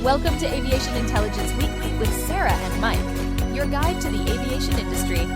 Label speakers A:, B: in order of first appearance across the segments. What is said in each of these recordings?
A: Welcome to Aviation Intelligence Weekly with Sarah and Mike, your guide to the aviation industry.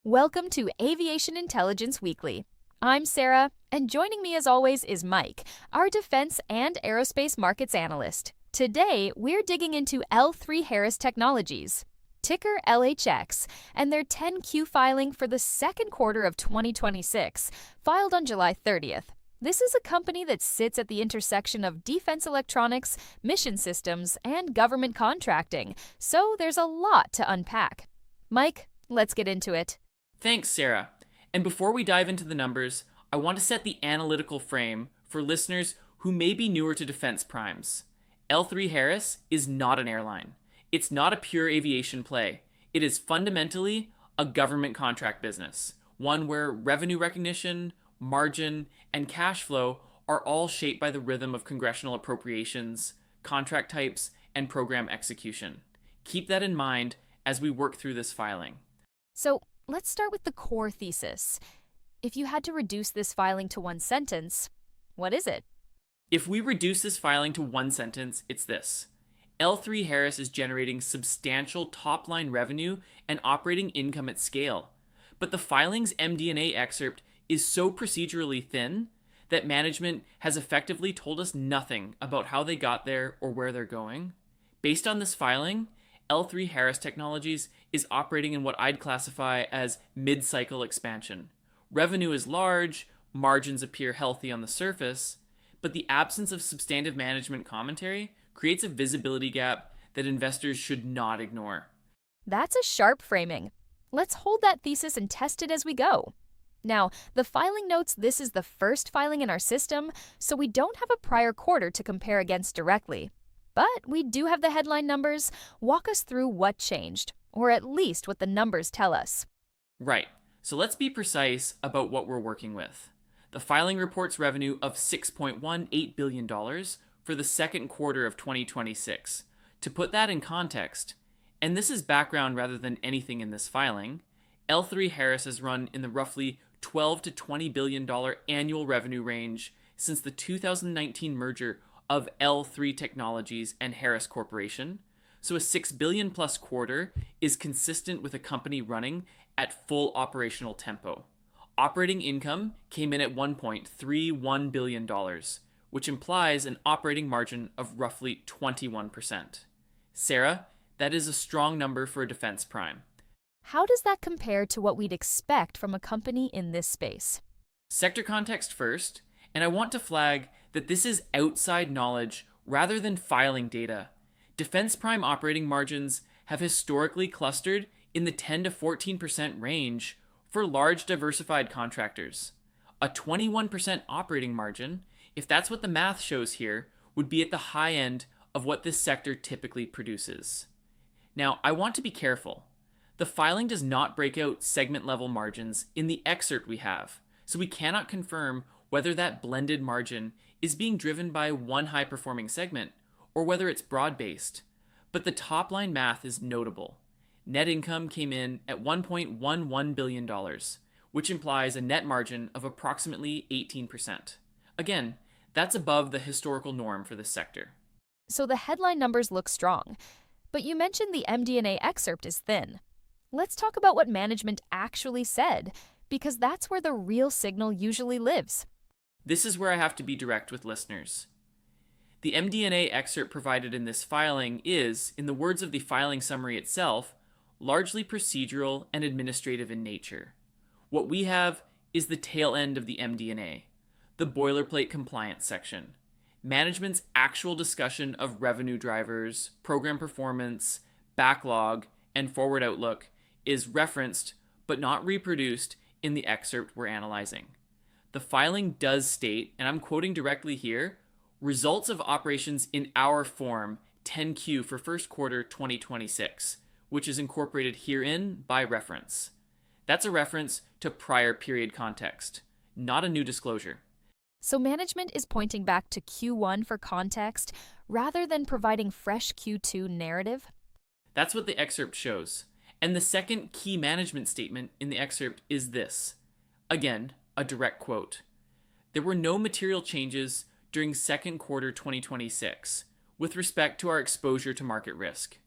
A: Welcome to Aviation Intelligence Weekly. I'm Sarah, and joining me as always is Mike, our defense and aerospace markets analyst. Today, we're digging into L3Harris Technologies, ticker LHX, and their 10Q filing for the second quarter of 2026, filed on July 30th. This is a company that sits at the intersection of defense electronics, mission systems, and government contracting, so there's a lot to unpack. Mike, let's get into it.
B: Thanks, Sarah. And before we dive into the numbers, I want to set the analytical frame for listeners who may be newer to defense primes. L3Harris is not an airline. It's not a pure aviation play. It is fundamentally a government contract business, one where revenue recognition, margin, and cash flow are all shaped by the rhythm of congressional appropriations, contract types, and program execution. Keep that in mind as we work through this filing.
A: So let's start with the core thesis. If you had to reduce this filing to one sentence, what is it?
B: If we reduce this filing to one sentence, it's this. L3Harris is generating substantial top-line revenue and operating income at scale, but the filing's MD&A excerpt is so procedurally thin that management has effectively told us nothing about how they got there or where they're going. Based on this filing, L3Harris Technologies is operating in what I'd classify as mid-cycle expansion. Revenue is large, margins appear healthy on the surface, but the absence of substantive management commentary creates a visibility gap that investors should not ignore.
A: That's a sharp framing. Let's hold that thesis and test it as we go. Now, the filing notes this is the first filing in our system, so we don't have a prior quarter to compare against directly. But we do have the headline numbers. Walk us through what changed, or at least what the numbers tell us.
B: Right, so let's be precise about what we're working with. The filing reports revenue of $6.18 billion for the second quarter of 2026. To put that in context, and this is background rather than anything in this filing, L3Harris has run in the roughly $12 to $20 billion annual revenue range since the 2019 merger of L3 Technologies and Harris Corporation, so a $6 billion plus quarter is consistent with a company running at full operational tempo. Operating income came in at $1.31 billion, which implies an operating margin of roughly 21%. Sarah, that is a strong number for a defense prime.
A: How does that compare to what we'd expect from a company in this space?
B: Sector context first, and I want to flag that this is outside knowledge rather than filing data. Defense prime operating margins have historically clustered in the 10 to 14% range for large diversified contractors. A 21% operating margin, if that's what the math shows here, would be at the high end of what this sector typically produces. Now, I want to be careful. The filing does not break out segment-level margins in the excerpt we have, so we cannot confirm whether that blended margin is being driven by one high-performing segment or whether it's broad-based. But the top-line math is notable. Net income came in at $1.11 billion, which implies a net margin of approximately 18%. Again, that's above the historical norm for this sector.
A: So the headline numbers look strong, but you mentioned the MD&A excerpt is thin. Let's talk about what management actually said, because that's where the real signal usually lives.
B: This is where I have to be direct with listeners. The MD&A excerpt provided in this filing is, in the words of the filing summary itself, largely procedural and administrative in nature. What we have is the tail end of the MD&A, the boilerplate compliance section. Management's actual discussion of revenue drivers, program performance, backlog, and forward outlook is referenced but not reproduced in the excerpt we're analyzing. The filing does state, and I'm quoting directly here, results of operations in our Form 10Q for first quarter 2026, which is incorporated herein by reference. That's a reference to prior period context, not a new disclosure.
A: So management is pointing back to Q1 for context rather than providing fresh Q2 narrative?
B: That's what the excerpt shows. And the second key management statement in the excerpt is this. Again, a direct quote. There were no material changes during second quarter 2026 with respect to our exposure to market risk.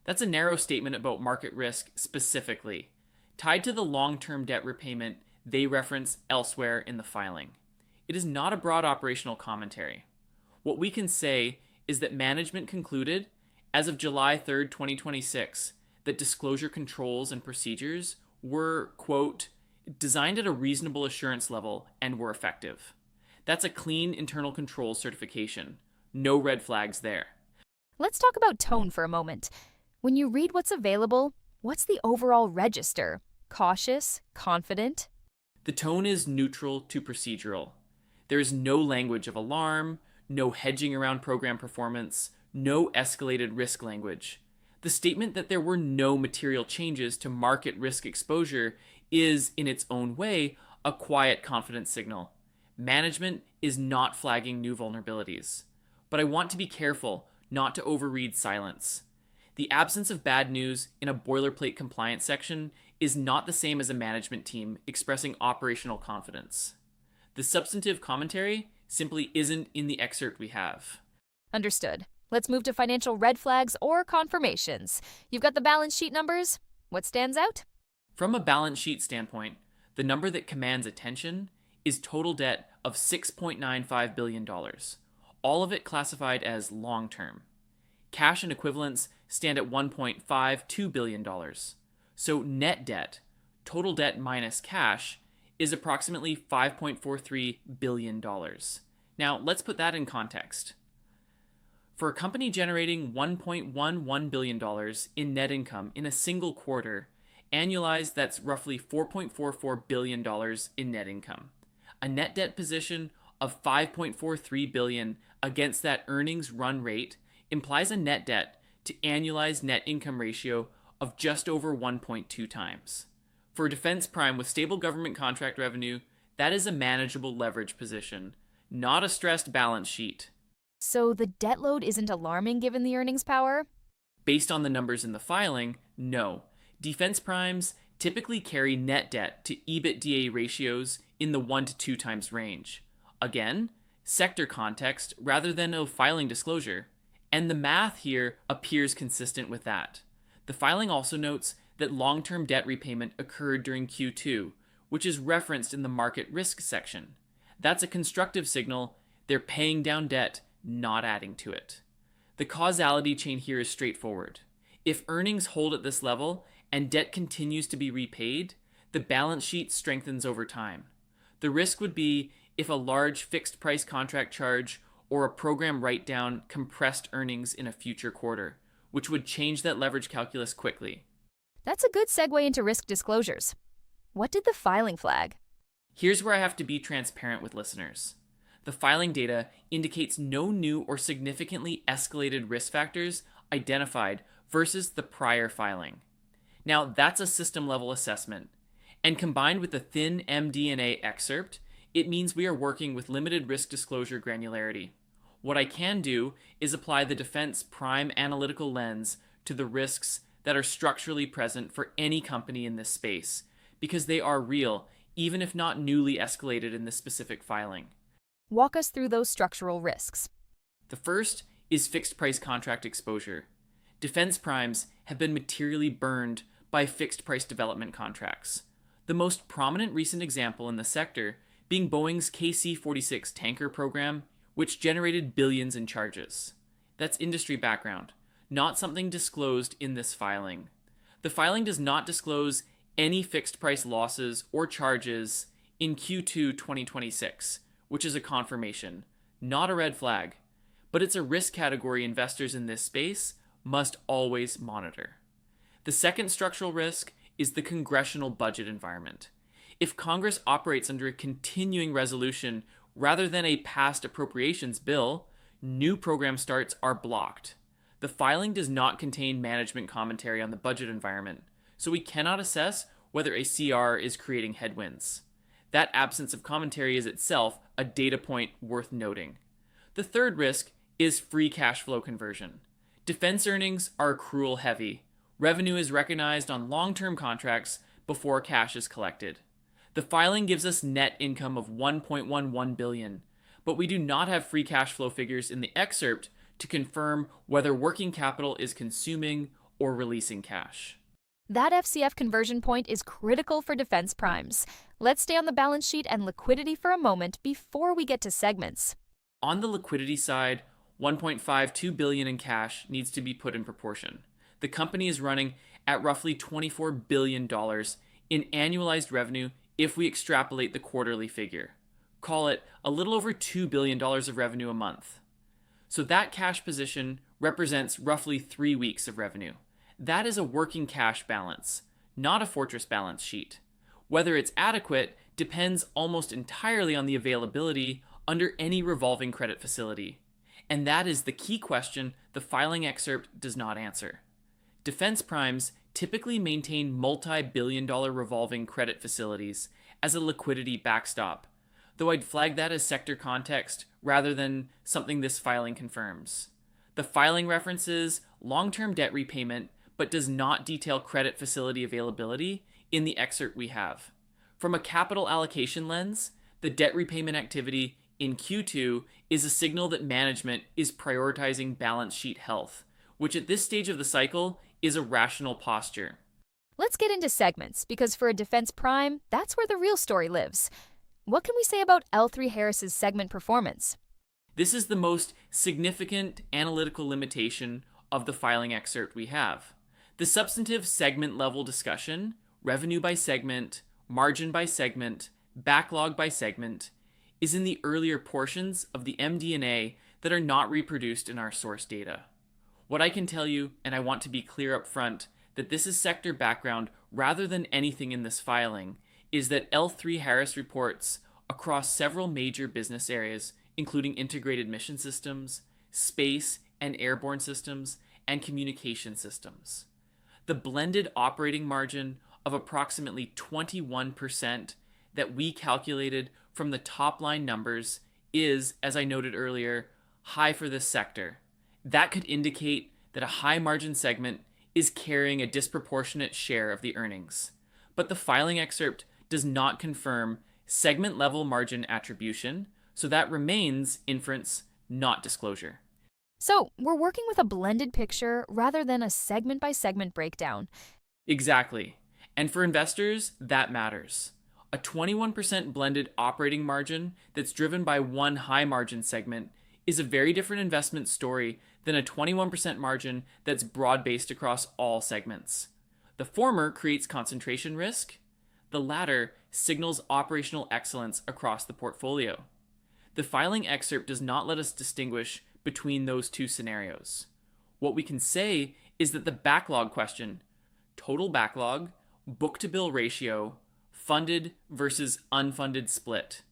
B: That's a narrow statement about market risk specifically, tied to the long-term debt repayment they reference elsewhere in the filing. It is not a broad operational commentary. What we can say is that management concluded, as of July 3rd, 2026, that disclosure controls and procedures were, quote, designed at a reasonable assurance level and were effective. That's a clean internal control certification. No red flags there.
A: Let's talk about tone for a moment. When you read what's available, what's the overall register? Cautious? Confident?
B: The tone is neutral to procedural. There is no language of alarm, no hedging around program performance, no escalated risk language. The statement that there were no material changes to market risk exposure is, in its own way, a quiet confidence signal. Management is not flagging new vulnerabilities. But I want to be careful not to overread silence. The absence of bad news in a boilerplate compliance section is not the same as a management team expressing operational confidence. The substantive commentary simply isn't in the excerpt we have.
A: Understood. Let's move to financial red flags or confirmations. You've got the balance sheet numbers. What stands out?
B: From a balance sheet standpoint, the number that commands attention is total debt of $6.95 billion, all of it classified as long-term. Cash and equivalents stand at $1.52 billion. So net debt, total debt minus cash, is approximately $5.43 billion. Now, let's put that in context. For a company generating $1.11 billion in net income in a single quarter, annualized, that's roughly $4.44 billion in net income. A net debt position of $5.43 billion against that earnings run rate implies a net debt to annualized net income ratio of just over 1.2 times. For a defense prime with stable government contract revenue, that is a manageable leverage position, not a stressed balance sheet.
A: So the debt load isn't alarming given the earnings power?
B: Based on the numbers in the filing, no. Defense primes typically carry net debt to EBITDA ratios in the 1 to 2 times range. Again, sector context rather than a filing disclosure. And the math here appears consistent with that. The filing also notes that long-term debt repayment occurred during Q2, which is referenced in the market risk section. That's a constructive signal. They're paying down debt, not adding to it. The causality chain here is straightforward. If earnings hold at this level and debt continues to be repaid, the balance sheet strengthens over time. The risk would be if a large fixed price contract charge or a program write-down compressed earnings in a future quarter, which would change that leverage calculus quickly.
A: That's a good segue into risk disclosures. What did the filing flag?
B: Here's where I have to be transparent with listeners. The filing data indicates no new or significantly escalated risk factors identified versus the prior filing. Now, that's a system-level assessment, and combined with the thin MD&A excerpt, it means we are working with limited risk disclosure granularity. What I can do is apply the defense prime analytical lens to the risks that are structurally present for any company in this space, because they are real, even if not newly escalated in this specific filing.
A: Walk us through those structural risks.
B: The first is fixed price contract exposure. Defense primes have been materially burned by fixed price development contracts. The most prominent recent example in the sector being Boeing's KC-46 tanker program, which generated billions in charges. That's industry background, not something disclosed in this filing. The filing does not disclose any fixed price losses or charges in Q2 2026, which is a confirmation, not a red flag, but it's a risk category investors in this space must always monitor. The second structural risk is the congressional budget environment. If Congress operates under a continuing resolution rather than a past appropriations bill, new program starts are blocked. The filing does not contain management commentary on the budget environment, so we cannot assess whether a CR is creating headwinds. That absence of commentary is itself a data point worth noting. The third risk is free cash flow conversion. Defense earnings are accrual heavy. Revenue is recognized on long-term contracts before cash is collected. The filing gives us net income of $1.11 billion, but we do not have free cash flow figures in the excerpt to confirm whether working capital is consuming or releasing cash.
A: That FCF conversion point is critical for defense primes. Let's stay on the balance sheet and liquidity for a moment before we get to segments.
B: On the liquidity side, $1.52 billion in cash needs to be put in proportion. The company is running at roughly $24 billion in annualized revenue if we extrapolate the quarterly figure. Call it a little over $2 billion of revenue a month. So that cash position represents roughly 3 weeks of revenue. That is a working cash balance, not a fortress balance sheet. Whether it's adequate depends almost entirely on the availability under any revolving credit facility. And that is the key question the filing excerpt does not answer. Defense primes typically maintain multi-billion-dollar revolving credit facilities as a liquidity backstop, though I'd flag that as sector context rather than something this filing confirms. The filing references long-term debt repayment but does not detail credit facility availability in the excerpt we have. From a capital allocation lens, the debt repayment activity in Q2 is a signal that management is prioritizing balance sheet health, which at this stage of the cycle is a rational posture.
A: Let's get into segments, because for a defense prime, that's where the real story lives. What can we say about L3Harris's segment performance?
B: This is the most significant analytical limitation of the filing excerpt we have. The substantive segment-level discussion, revenue by segment, margin by segment, backlog by segment, is in the earlier portions of the MD&A that are not reproduced in our source data. What I can tell you, and I want to be clear up front, that this is sector background rather than anything in this filing, is that L3Harris reports across several major business areas, including integrated mission systems, space and airborne systems, and communication systems. The blended operating margin of approximately 21% that we calculated from the top line numbers is, as I noted earlier, high for this sector. That could indicate that a high margin segment is carrying a disproportionate share of the earnings. But the filing excerpt does not confirm segment level margin attribution, so that remains inference, not disclosure.
A: So, we're working with a blended picture rather than a segment-by-segment breakdown.
B: Exactly. And for investors, that matters. A 21% blended operating margin that's driven by one high margin segment is a very different investment story than a 21% margin that's broad-based across all segments. The former creates concentration risk. The latter signals operational excellence across the portfolio. The filing excerpt does not let us distinguish between those two scenarios. What we can say is that the backlog question, total backlog, book-to-bill ratio, funded versus unfunded split,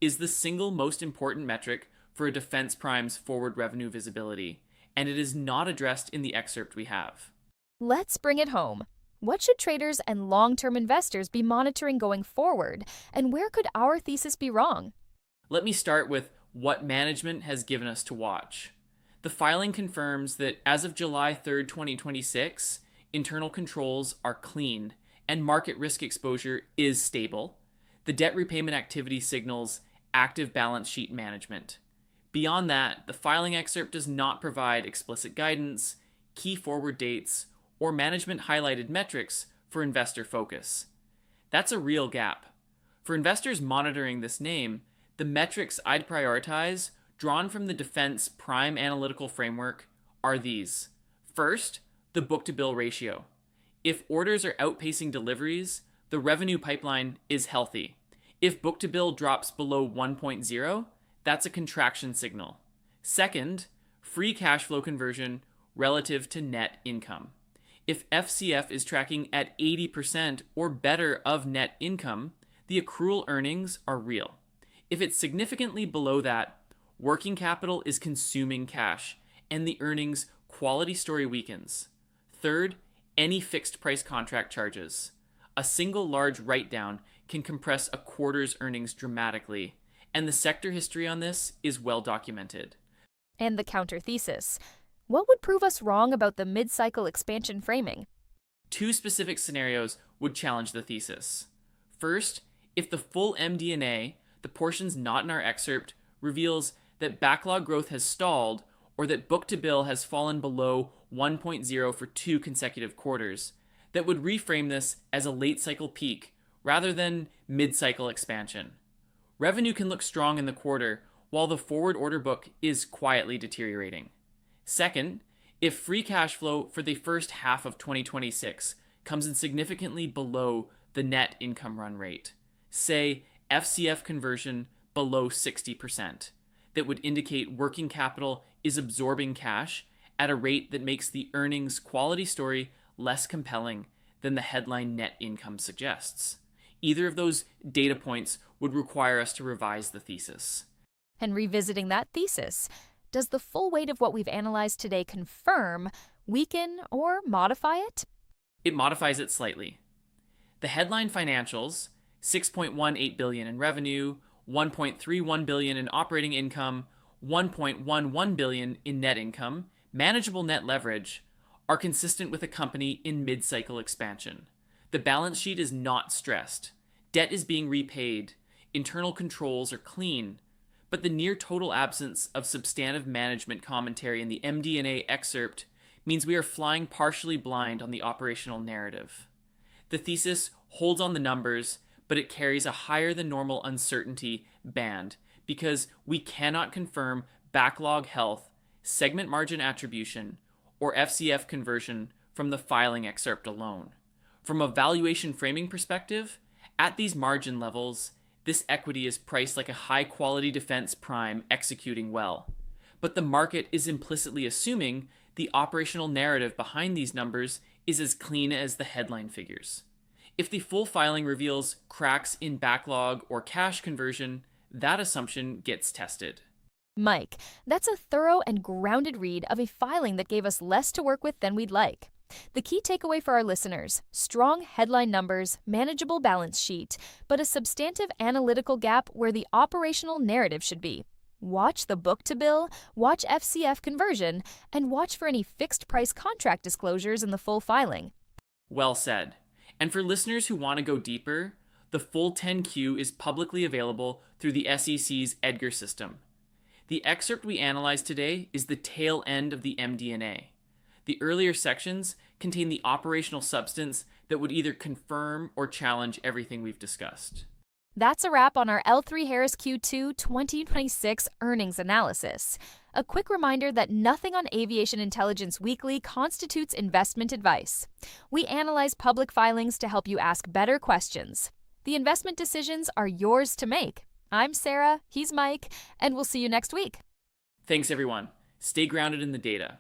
B: is the single most important metric for a defense prime's forward revenue visibility, and it is not addressed in the excerpt we have.
A: Let's bring it home. What should traders and long-term investors be monitoring going forward, and where could our thesis be wrong?
B: Let me start with what management has given us to watch. The filing confirms that as of July 3rd, 2026, internal controls are clean and market risk exposure is stable. The debt repayment activity signals active balance sheet management. Beyond that, the filing excerpt does not provide explicit guidance, key forward dates, or management highlighted metrics for investor focus. That's a real gap. For investors monitoring this name, the metrics I'd prioritize, drawn from the Defense Prime Analytical Framework, are these. First, the book-to-bill ratio. If orders are outpacing deliveries, the revenue pipeline is healthy. If book-to-bill drops below 1.0, that's a contraction signal. Second, free cash flow conversion relative to net income. If FCF is tracking at 80% or better of net income, the accrual earnings are real. If it's significantly below that, working capital is consuming cash, and the earnings quality story weakens. Third, any fixed price contract charges. A single large write-down can compress a quarter's earnings dramatically, and the sector history on this is well documented.
A: And the counter thesis. What would prove us wrong about the mid-cycle expansion framing?
B: Two specific scenarios would challenge the thesis. First, if the full MD&A, the portions not in our excerpt, reveals that backlog growth has stalled or that book-to-bill has fallen below 1.0 for 2 consecutive quarters, that would reframe this as a late-cycle peak rather than mid-cycle expansion. Revenue can look strong in the quarter, while the forward order book is quietly deteriorating. Second, if free cash flow for the first half of 2026 comes in significantly below the net income run rate, say FCF conversion below 60%, that would indicate working capital is absorbing cash at a rate that makes the earnings quality story less compelling than the headline net income suggests. Either of those data points would require us to revise the thesis.
A: And revisiting that thesis, does the full weight of what we've analyzed today confirm, weaken, or modify it?
B: It modifies it slightly. The headline financials, $6.18 billion in revenue, $1.31 billion in operating income, $1.11 billion in net income, manageable net leverage, are consistent with a company in mid-cycle expansion. The balance sheet is not stressed. Debt is being repaid. Internal controls are clean. But the near total absence of substantive management commentary in the MD&A excerpt means we are flying partially blind on the operational narrative. The thesis holds on the numbers, but it carries a higher than normal uncertainty band because we cannot confirm backlog health, segment margin attribution, or FCF conversion from the filing excerpt alone. From a valuation framing perspective, at these margin levels, this equity is priced like a high-quality defense prime executing well. But the market is implicitly assuming the operational narrative behind these numbers is as clean as the headline figures. If the full filing reveals cracks in backlog or cash conversion, that assumption gets tested.
A: Mike, that's a thorough and grounded read of a filing that gave us less to work with than we'd like. The key takeaway for our listeners: strong headline numbers, manageable balance sheet, but a substantive analytical gap where the operational narrative should be. Watch the book-to-bill, watch FCF conversion, and watch for any fixed-price contract disclosures in the full filing.
B: Well said. And for listeners who want to go deeper, the full 10Q is publicly available through the SEC's EDGAR system. The excerpt we analyzed today is the tail end of the MD&A. The earlier sections contain the operational substance that would either confirm or challenge everything we've discussed.
A: That's a wrap on our L3Harris Q2 2026 earnings analysis. A quick reminder that nothing on Aviation Intelligence Weekly constitutes investment advice. We analyze public filings to help you ask better questions. The investment decisions are yours to make. I'm Sarah, he's Mike, and we'll see you next week.
B: Thanks, everyone. Stay grounded in the data.